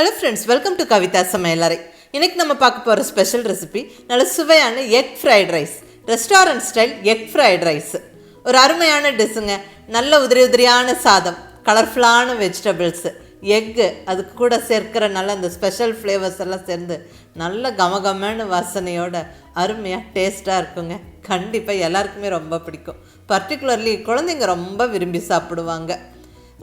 Hello friends, welcome to Kavithasamayalarai. இன்னைக்கு நம்ம பார்க்க போற ஸ்பெஷல் ரெசிபி நல்ல சுவையான egg fried rice, restaurant style egg fried rice. ஒரு அருமையான டிஷ்ங்க. நல்ல உதிரியான சாதம், கலர்ஃபுல்லான வெஜிடபிள்ஸ், எக், அதுக்கு கூட சேர்க்கிற நல்ல அந்த ஸ்பெஷல் ஃப்ளேவர்ஸ் எல்லாம் சேர்ந்து நல்ல கமகமான வாசனையோட அருமையாக டேஸ்ட்டாக இருக்குங்க. கண்டிப்பாக எல்லாருக்குமே ரொம்ப பிடிக்கும். பர்டிகுலர்லி குழந்தைங்க ரொம்ப விரும்பி சாப்பிடுவாங்க.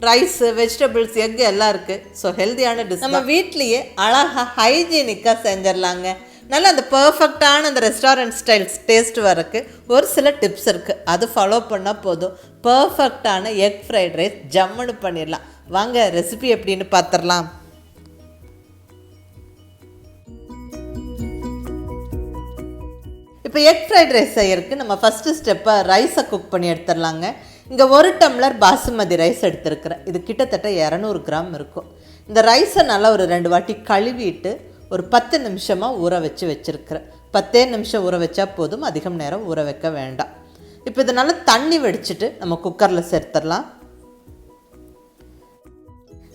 ரைஸ், வெஜிடபிள்ஸ், எக் எல்லாம் இருக்குது. ஸோ ஹெல்த்தியான டிஷ் நம்ம வீட்லேயே அழகாக ஹைஜீனிக்காக செஞ்சிடலாங்க. நல்ல அந்த பர்ஃபெக்டான அந்த ரெஸ்டாரண்ட் ஸ்டைல்ஸ் டேஸ்ட் வரக்கு ஒரு சில டிப்ஸ் இருக்குது. அது ஃபாலோ பண்ணால் போதும், பர்ஃபெக்டான எக் ஃப்ரைட் ரைஸ் ஜம்முன்னு பண்ணிடலாம். வாங்க ரெசிபி எப்படின்னு பார்த்துடலாம். இப்போ எக் ஃப்ரைட் ரைஸ் செய்யறதுக்கு நம்ம ஃபஸ்ட்டு ஸ்டெப்பாக ரைஸை குக் பண்ணி எடுத்துடலாங்க. இங்கே 1 டம்ளர் பாசுமதி ரைஸ் எடுத்துருக்கிறேன். இது கிட்டத்தட்ட 200 கிராம் இருக்கும். இந்த ரைஸை நல்லா ஒரு 2 வாட்டி கழுவிட்டு ஒரு 10 நிமிஷமாக ஊற வச்சுருக்கிறேன். 10 நிமிஷம் ஊற வச்சா போதும், அதிகம் நேரம் ஊற வைக்க வேண்டாம். இப்போ இது நல்லா தண்ணி வடிச்சிட்டு நம்ம குக்கரில் சேர்த்துடலாம்.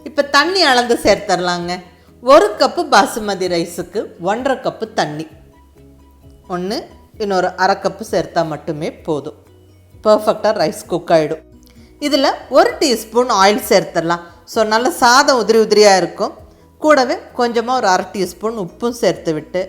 இப்போ தண்ணி அளந்து சேர்த்துடலாங்க. 1 கப்பு பாசுமதி ரைஸுக்கு 1.5 கப்பு தண்ணி, ஒன்று இன்னொரு 1/2 கப்பு சேர்த்தா மட்டுமே போதும். பர்ஃபெக்டாக ரைஸ் குக் ஆகிடும். இதில் 1 டீஸ்பூன் ஆயில் சேர்த்துடலாம். ஸோ நல்ல சாதம் உதிரியாக இருக்கும். கூடவே கொஞ்சமாக ஒரு 1/2 டீஸ்பூன் உப்பும் சேர்த்து விட்டு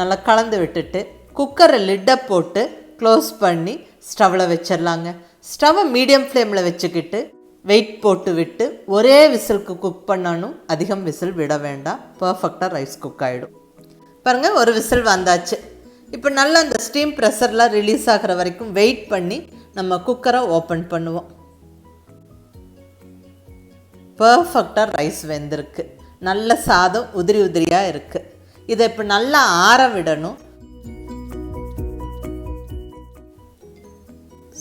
நல்லா கலந்து விட்டுட்டு குக்கரை லிட்டை போட்டு க்ளோஸ் பண்ணி ஸ்டவ்வில் வச்சிடலாங்க. ஸ்டவ்வை மீடியம் ஃப்ளேமில் வச்சுக்கிட்டு வெயிட் போட்டு விட்டு ஒரே விசிலுக்கு குக் பண்ணணும். அதிகம் விசில் விட வேண்டாம். பர்ஃபெக்டாக ரைஸ் குக் ஆகிடும். பாருங்கள், ஒரு விசில் வந்தாச்சு. இப்போ நல்லா அந்த ஸ்டீம் ப்ரெஷர்லாம் ரிலீஸ் ஆகிற வரைக்கும் வெயிட் பண்ணி நம்ம குக்கரை ஓப்பன் பண்ணுவோம். பர்ஃபெக்டாக ரைஸ் வெந்திருக்கு. நல்ல சாதம் உதிரியாக இருக்குது. இதை இப்போ நல்லா ஆற விடணும்.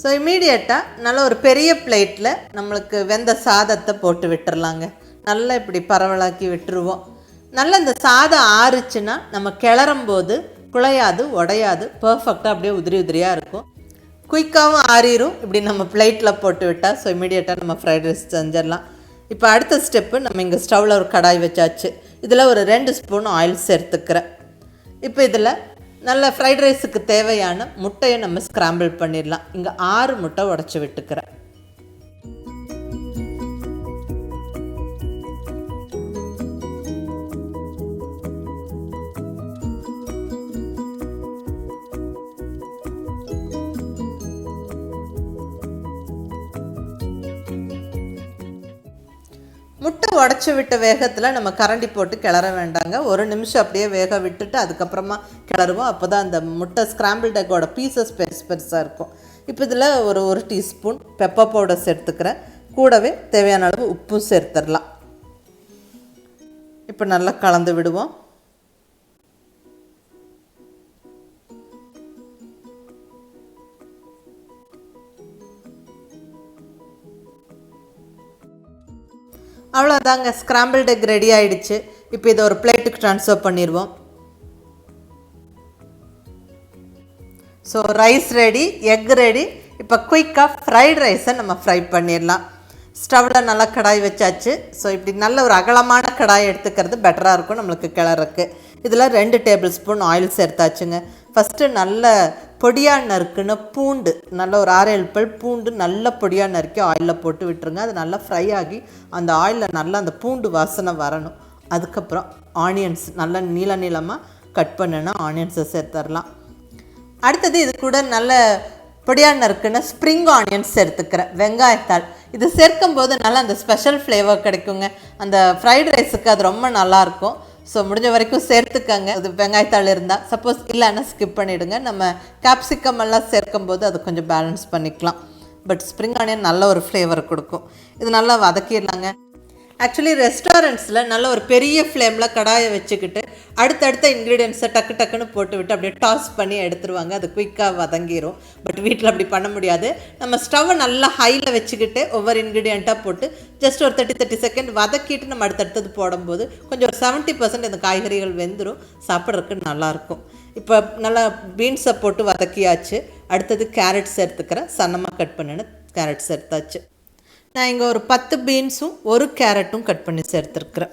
ஸோ இமீடியட்டாக நல்ல ஒரு பெரிய பிளேட்டில் நம்மளுக்கு வெந்த சாதத்தை போட்டு விட்டுறலாங்க. நல்லா இப்படி பரவலாக்கி விட்டுருவோம். நல்லா இந்த சாதம் ஆறுச்சுன்னா நம்ம கிளறும்போது குழையாது, உடையாது, பர்ஃபெக்டாக அப்படியே உதிரியாக இருக்கும். குயிக்காகவும் ஆறிடும் இப்படி நம்ம பிளேட்டில் போட்டு விட்டால். ஸோ இமீடியட்டாக நம்ம ஃப்ரைட் ரைஸ் செஞ்சிடலாம். இப்போ அடுத்த ஸ்டெப்பு, நம்ம இங்கே ஸ்டவ்வில் ஒரு கடாய் வச்சாச்சு. இதில் ஒரு 2 ஸ்பூன் ஆயில் சேர்த்துக்கிறேன். இப்போ இதில் நல்ல ஃப்ரைட் ரைஸுக்கு தேவையான முட்டையை நம்ம ஸ்க்ராம்பிள் பண்ணிடலாம். இங்கே 6 முட்டை உடச்சி விட்டுக்கிறேன். முட்டை உடச்சி விட்ட வேகத்தில் நம்ம கரண்டி போட்டு கிளற வேண்டாங்க. 1 நிமிஷம் அப்படியே வேக விட்டுட்டு அதுக்கப்புறமா கிளறுவோம். அப்போ தான் அந்த முட்டை ஸ்க்ராம்பிள்ட் எக்கோட பீசஸ் பெருசாக இருக்கும். இப்போ இதில் ஒரு டீஸ்பூன் பெப்பர் பவுடர் சேர்த்துக்கிறேன். கூடவே தேவையான அளவு உப்பும் சேர்த்துடலாம். இப்போ நல்லா கலந்து விடுவோம். அவ்வளோதாங்க, ஸ்க்ராம்பிள்ட் எக் ரெடி ஆகிடுச்சு. இப்போ இதை ஒரு பிளேட்டுக்கு ட்ரான்ஸ்ஃபர் பண்ணிடுவோம். So rice ready, egg ready. இப்போ குயிக்காக ஃப்ரைட் ரைஸை நம்ம ஃப்ரை பண்ணிடலாம். ஸ்டவ்வில் நல்லா கடாய் வச்சாச்சு. ஸோ இப்படி நல்ல ஒரு அகலமான கடாய் எடுத்துக்கிறது பெட்டராக இருக்கும் நம்மளுக்கு கிளறக்கு. இதில் 2 டேபிள் ஸ்பூன் ஆயில் சேர்த்தாச்சுங்க. ஃபஸ்ட்டு நல்ல பொடியாக நறுக்குன்னு பூண்டு, நல்ல ஒரு 6-7 பல் பூண்டு நல்ல பொடியாக நறுக்கி ஆயிலில் போட்டு விட்டுருங்க. அது நல்லா ஃப்ரை ஆகி அந்த ஆயிலில் நல்லா அந்த பூண்டு வாசனை வரணும். அதுக்கப்புறம் ஆனியன்ஸ் நல்லா நீளமாக கட் பண்ணுன்னா ஆனியன்ஸை சேர்த்துடலாம். அடுத்தது இது கூட நல்ல பொடியாக நறுக்குன்னு ஸ்ப்ரிங் ஆனியன்ஸ் சேர்த்துக்கிறேன். வெங்காயத்தாள் இது சேர்க்கும்போது நல்லா அந்த ஸ்பெஷல் ஃப்ளேவர் கிடைக்குங்க. அந்த ஃப்ரைட் ரைஸுக்கு அது ரொம்ப நல்லாயிருக்கும். ஸோ முடிஞ்ச வரைக்கும் சேர்த்துக்கங்க. அது வெங்காயத்தாள் இருந்தால், சப்போஸ் இல்லைன்னா ஸ்கிப் பண்ணிவிடுங்க. நம்ம கேப்சிகம் எல்லாம் சேர்க்கும்போது அது கொஞ்சம் பேலன்ஸ் பண்ணிக்கலாம். பட் ஸ்ப்ரிங் ஆனியன் நல்ல ஒரு ஃப்ளேவர் கொடுக்கும். இது நல்லா வதக்கிடலாங்க. ஆக்சுவலி ரெஸ்டாரண்ட்ஸில் நல்ல ஒரு பெரிய ஃப்ளேமில் கடாயை வச்சுக்கிட்டு அடுத்தடுத்த இன்க்ரீடியன்ஸை டக்குன்னு போட்டு விட்டு அப்படியே டாஸ் பண்ணி எடுத்துருவாங்க. அது குயிக்காக வதங்கிடும். பட் வீட்டில் அப்படி பண்ண முடியாது. நம்ம ஸ்டவ்வை நல்லா ஹையில் வச்சுக்கிட்டு ஒவ்வொரு இன்க்ரீடியண்ட்டாக போட்டு ஜஸ்ட் ஒரு 30 செகண்ட் வதக்கிட்டு நம்ம அடுத்தடுத்தது போடும்போது கொஞ்சம் ஒரு 70% இந்த காய்கறிகள் வெந்துடும். சாப்பிட்றதுக்கு நல்லாயிருக்கும். இப்போ நல்லா பீன்ஸை போட்டு வதக்கியாச்சு. அடுத்தது கேரட் சேர்த்துக்கிறேன். சன்னமாக கட் பண்ணின்னு கேரட் சேர்த்தாச்சு. நான் இங்கே ஒரு 10 பீன்ஸும் 1 கேரட்டும் கட் பண்ணி சேர்த்துருக்குறேன்.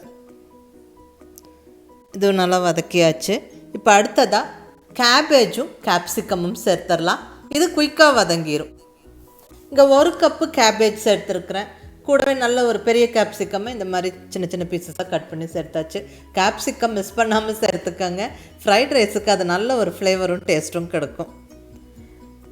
இது நல்லா வதக்கியாச்சு. இப்போ அடுத்ததாக கேபேஜும் கேப்சிகமும் சேர்த்துடலாம். இது குயிக்காக வதங்கிடும். இங்கே 1 கப்பு கேபேஜ் சேர்த்துருக்குறேன். கூடவே நல்ல ஒரு பெரிய கேப்சிகம்மை இந்த மாதிரி சின்ன சின்ன பீசஸாக கட் பண்ணி சேர்த்தாச்சு. கேப்சிகம் மிஸ் பண்ணாமல் சேர்த்துக்கோங்க. ஃப்ரைட் ரைஸுக்கு அது நல்ல ஒரு ஃப்ளேவரும் டேஸ்ட்டும் கிடைக்கும்.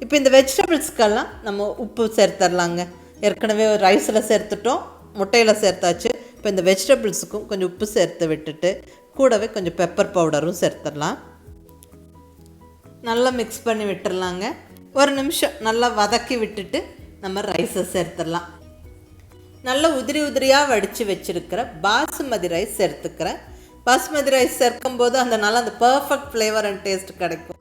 இப்போ இந்த வெஜிடபிள்ஸ்க்கெல்லாம் நம்ம உப்பு சேர்த்துடலாங்க. ஏற்கனவே ரைஸில் சேர்த்துட்டோம், முட்டையில் சேர்த்தாச்சு. இப்போ இந்த வெஜிடபிள்ஸுக்கும் கொஞ்சம் உப்பு சேர்த்து விட்டுட்டு கூடவே கொஞ்சம் பெப்பர் பவுடரும் சேர்த்துடலாம். நல்லா மிக்ஸ் பண்ணி விட்டுடலாங்க. 1 நிமிஷம் நல்லா வதக்கி விட்டுட்டு நம்ம ரைஸை சேர்த்துடலாம். நல்லா உதிரி உதிரியாக வடித்து வச்சுருக்கிற பாசுமதி ரைஸ் சேர்த்துக்கிறேன். பாசுமதி ரைஸ் சேர்க்கும்போது அந்த பர்ஃபெக்ட் ஃப்ளேவர் அண்ட் டேஸ்ட் கிடைக்கும்.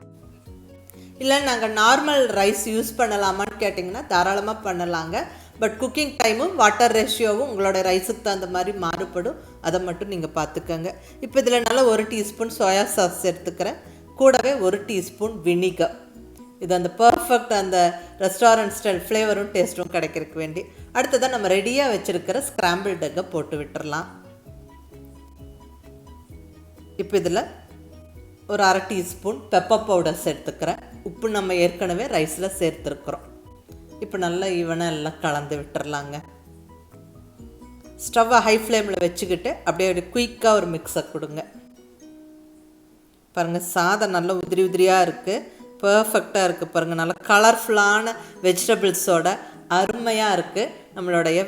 இல்லை நாங்கள் நார்மல் ரைஸ் யூஸ் பண்ணலாமான்னு கேட்டிங்கன்னா தாராளமாக பண்ணலாங்க. பட் குக்கிங் டைமும் வாட்டர் ரேஷியோவும் உங்களோட ரைஸுக்கு தகுந்த மாதிரி மாறுபடும். அதை மட்டும் நீங்கள் பார்த்துக்கோங்க. இப்போ இதில் நல்லா 1 டீஸ்பூன் சோயா சாஸ் சேர்த்துக்கிறேன். கூடவே 1 டீஸ்பூன் வினிகர். இது அந்த பர்ஃபெக்ட் அந்த ரெஸ்டாரண்ட் ஸ்டைல் ஃப்ளேவரும் டேஸ்ட்டும் கிடைக்கிறதுக்கு வேண்டி. அடுத்ததான் நம்ம ரெடியாக வச்சுருக்கிற ஸ்க்ராம்பிள்ட் எக்கை போட்டு விட்டுறலாம். இப்போ இதில் ஒரு 1/2 டீஸ்பூன் பெப்பர் பவுடர் சேர்த்துக்கிறேன். உப்பு நம்ம ஏற்கனவே ரைஸில் சேர்த்துருக்குறோம். இப்போ நல்லா ஈவனாக எல்லாம் கலந்து விட்டுறலாங்க. ஸ்டவ்வை ஹை ஃப்ளேமில் வச்சுக்கிட்டு அப்படியே குயிக்காக ஒரு மிக்ஸை கொடுங்க. பாருங்கள், சாதம் நல்லா உதிரி உதிரியாக இருக்குது, பர்ஃபெக்டாக இருக்குது. பாருங்கள், நல்லா கலர்ஃபுல்லான வெஜிடபிள்ஸோட அருமையாக இருக்குது நம்மளுடைய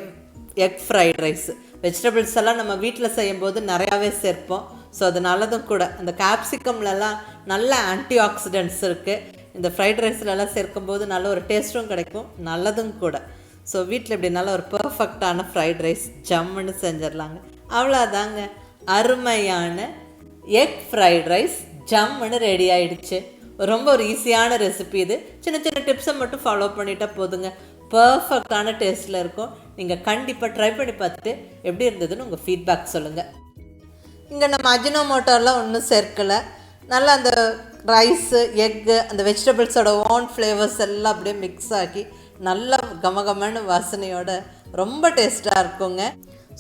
எக் ஃப்ரைட் ரைஸ். வெஜிடபிள்ஸ் எல்லாம் நம்ம வீட்டில் செய்யும்போது நிறையாவே சேர்ப்போம். ஸோ அது நல்லதும் கூட. அந்த கேப்சிகம்லலாம் நல்ல ஆன்டி ஆக்சிடென்ட்ஸ் இருக்குது. இந்த ஃப்ரைட் ரைஸ்லலாம் சேர்க்கும்போது நல்ல ஒரு டேஸ்ட்டும் கிடைக்கும், நல்லதும் கூட. ஸோ வீட்டில் இப்படி நல்ல ஒரு பர்ஃபெக்டான ஃப்ரைட் ரைஸ் ஜம்முன்னு செஞ்சிடலாங்க. அவ்வளோதாங்க, அருமையான எக் ஃப்ரைட் ரைஸ் ஜம்முன்னு ரெடி ஆகிடுச்சு. ரொம்ப ஒரு ஈஸியான ரெசிபி இது. சின்ன சின்ன டிப்ஸை மட்டும் ஃபாலோ பண்ணிட்டால் போதுங்க, பர்ஃபெக்டான டேஸ்ட்டில் இருக்கும். நீங்கள் கண்டிப்பாக ட்ரை பண்ணி பார்த்துட்டு எப்படி இருந்ததுன்னு உங்கள் ஃபீட்பேக் சொல்லுங்கள். இங்கே நம்ம அஜினோமோட்டோலாம் ஒன்றும் சேர்க்கலை. நல்லா அந்த ரைஸு, எக்கு, அந்த வெஜிடபிள்ஸோட ஓன் ஃப்ளேவர்ஸ் எல்லாம் அப்படியே மிக்ஸ் ஆகி நல்லா கமகமான வாசனையோட ரொம்ப டேஸ்ட்டாக இருக்குங்க.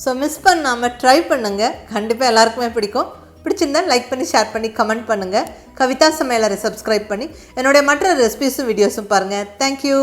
ஸோ மிஸ் பண்ணாமல் ட்ரை பண்ணுங்கள், கண்டிப்பாக எல்லாருக்குமே பிடிக்கும். பிடிச்சிருந்தால் லைக் பண்ணி, ஷேர் பண்ணி, கமெண்ட் பண்ணுங்கள். கவிதா சமையலறை சப்ஸ்கிரைப் பண்ணி என்னுடைய மற்ற ரெசிபிஸும் வீடியோஸும் பாருங்கள். தேங்க்யூ.